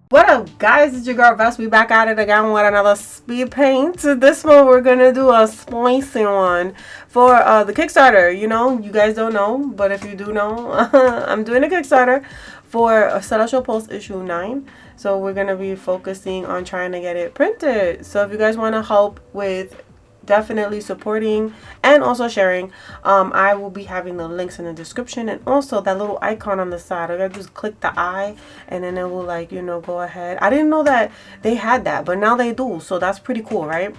What up, guys? It's your girl Vest. We back at it again with another speed paint. This one we're gonna do a spicey one for the Kickstarter. You know, you guys don't know, but if you do know, I'm doing a Kickstarter for a Celestial Pulse issue 9. So we're gonna be focusing on trying to get it printed. So if you guys want to help with definitely supporting and also sharing, I will be having the links in the description, and also that little icon on the side. I gotta just click the eye and then it will, like, you know, go ahead. I didn't know that they had that, but now they do, so that's pretty cool, right?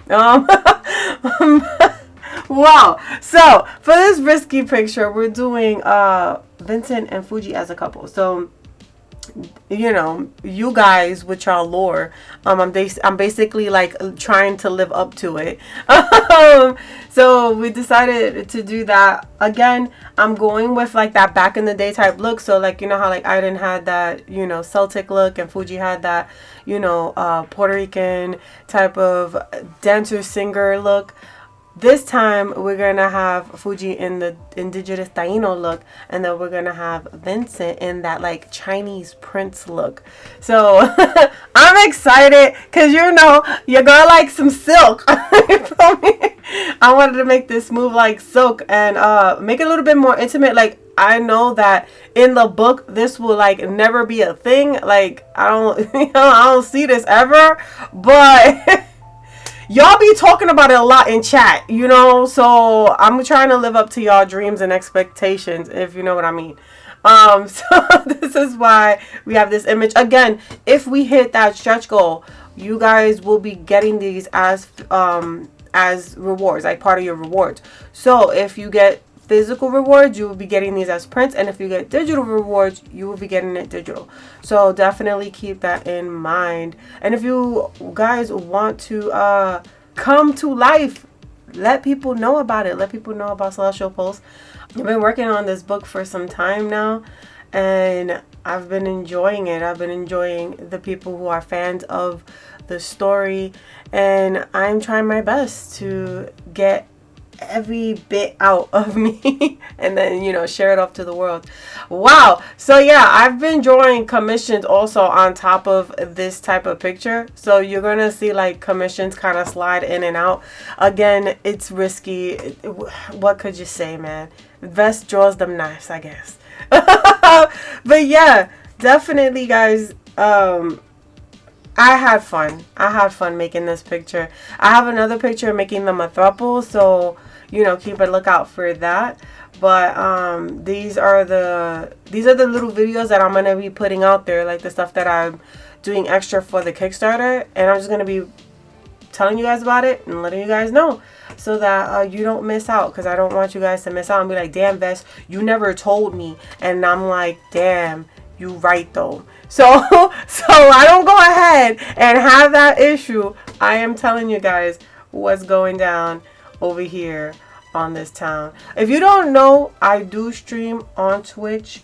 Wow. So for this risky picture, we're doing Vincent and Fuji as a couple. So, you know, you guys with y'all lore, I'm basically like trying to live up to it. So we decided to do that again. I'm going with like that back in the day type look. So like, you know how like Aiden had that, you know, Celtic look, and Fuji had that, you know, Puerto Rican type of dancer singer look. This time we're gonna have Fuji in the indigenous Taino look, and then we're gonna have Vincent in that like Chinese prince look. So I'm excited because, you know, you're gonna like some silk. You feel me? I wanted to make this move like silk and make it a little bit more intimate. Like, I know that in the book this will like never be a thing. Like, I don't you know, I don't see this ever, but y'all be talking about it a lot in chat, you know, so I'm trying to live up to y'all dreams and expectations, if you know what I mean. So this is why we have this image. Again, if we hit that stretch goal, you guys will be getting these as rewards, like part of your rewards. So if you get physical rewards, you will be getting these as prints, and if you get digital rewards, you will be getting it digital. So definitely keep that in mind. And if you guys want to come to life, let people know about it. Let people know about Celestial Pulse. I've been working on this book for some time now, and I've been enjoying it. I've been enjoying the people who are fans of the story, and I'm trying my best to get every bit out of me and then, you know, share it off to the world. Wow. So yeah, I've been drawing commissions also on top of this type of picture, so you're gonna see like commissions kind of slide in and out. Again, it's risky. What could you say, man? Vest draws them nice, I guess. But yeah, definitely, guys, I had fun. I had fun making this picture. I have another picture making them a throuple, so, you know, keep a lookout for that. But these are the little videos that I'm gonna be putting out there, like the stuff that I'm doing extra for the Kickstarter, and I'm just gonna be telling you guys about it and letting you guys know, so that you don't miss out, because I don't want you guys to miss out and be like, damn, Vest, you never told me. And I'm like, damn, you right though. So I don't go ahead and have that issue. I am telling you guys what's going down over here on this town. If you don't know, I do stream on Twitch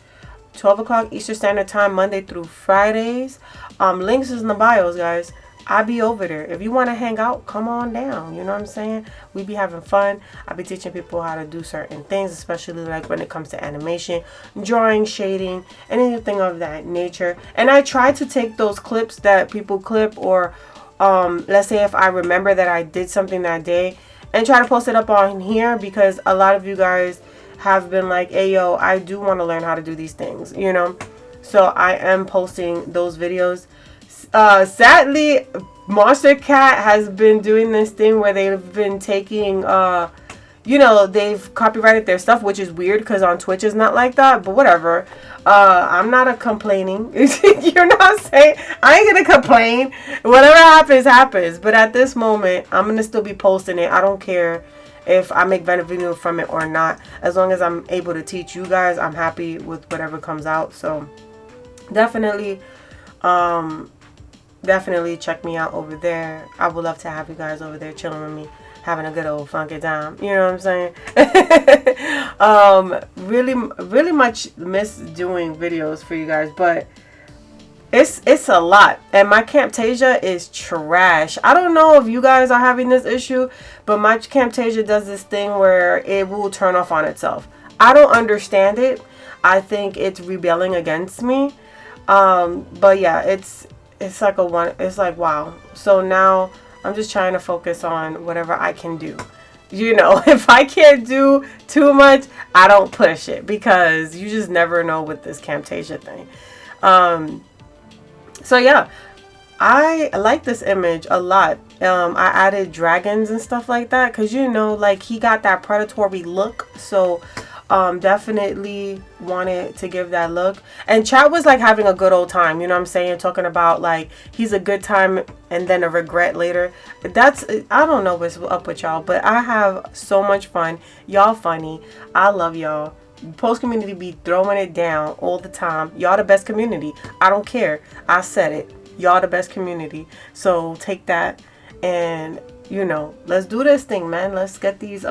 12 o'clock Eastern Standard Time, Monday through Fridays. Links is in the bios, guys. I be over there. If you want to hang out, come on down. You know what I'm saying? We be having fun. I be teaching people how to do certain things, especially like when it comes to animation, drawing, shading, anything of that nature. And I try to take those clips that people clip, or let's say if I remember that I did something that day, and try to post it up on here, because a lot of you guys have been like, hey yo, I do want to learn how to do these things, you know. So I am posting those videos. Sadly, Monster Cat has been doing this thing where they've been taking, you know, they've copyrighted their stuff, which is weird because on Twitch is not like that, but whatever. I'm not a complaining. You're not saying, I ain't gonna complain. Whatever happens, happens. But at this moment, I'm gonna still be posting it. I don't care if I make revenue from it or not. As long as I'm able to teach you guys, I'm happy with whatever comes out. So definitely, definitely check me out over there. I would love to have you guys over there chilling with me, having a good old funky time. You know what I'm saying? Really much miss doing videos for you guys, but it's a lot. And my Camtasia is trash. I don't know if you guys are having this issue, but my Camtasia does this thing where it will turn off on itself. I don't understand it. I think it's rebelling against me. But yeah, it's like it's like, wow. So now I'm just trying to focus on whatever I can do. You know, if I can't do too much, I don't push it, because you just never know with this Camtasia thing. So yeah, I like this image a lot. I added dragons and stuff like that, because, you know, like, he got that predatory look. So definitely wanted to give that look. And chat was like having a good old time, you know what I'm saying, talking about like he's a good time and then a regret later. That's, I don't know what's up with y'all, but I have so much fun. Y'all funny. I love y'all. Post community be throwing it down all the time. Y'all the best community. I don't care, I said it. Y'all the best community. So take that, and, you know, let's do this thing, man. Let's get these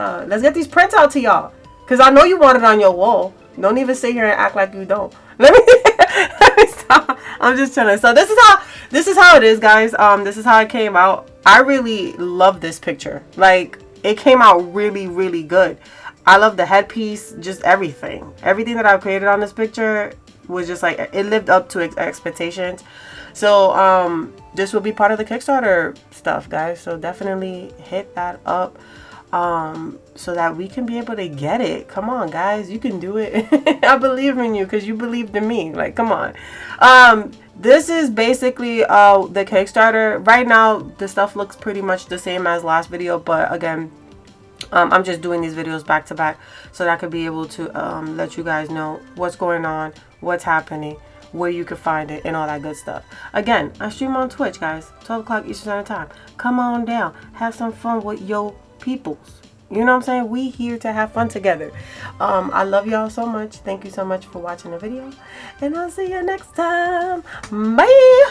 prints out to y'all, because I know you want it on your wall. Don't even sit here and act like you don't. Let me stop. I'm just chilling. So this is how it is, guys. This is how it came out. I really love this picture. Like, it came out really, really good. I love the headpiece, just everything. Everything that I've created on this picture was just like, it lived up to expectations. So this will be part of the Kickstarter stuff, guys. So definitely hit that up. So that we can be able to get it. Come on, guys, you can do it. I believe in you, because you believed in me. Like, come on. This is basically the Kickstarter. Right now, the stuff looks pretty much the same as last video, but again, I'm just doing these videos back to back so that I could be able to let you guys know what's going on, what's happening, where you can find it, and all that good stuff. Again, I stream on Twitch, guys, 12 o'clock Eastern Standard Time. Come on down, have some fun with your peoples. You know what I'm saying? We here to have fun together. I love y'all so much. Thank you so much for watching the video, and I'll see you next time. Bye.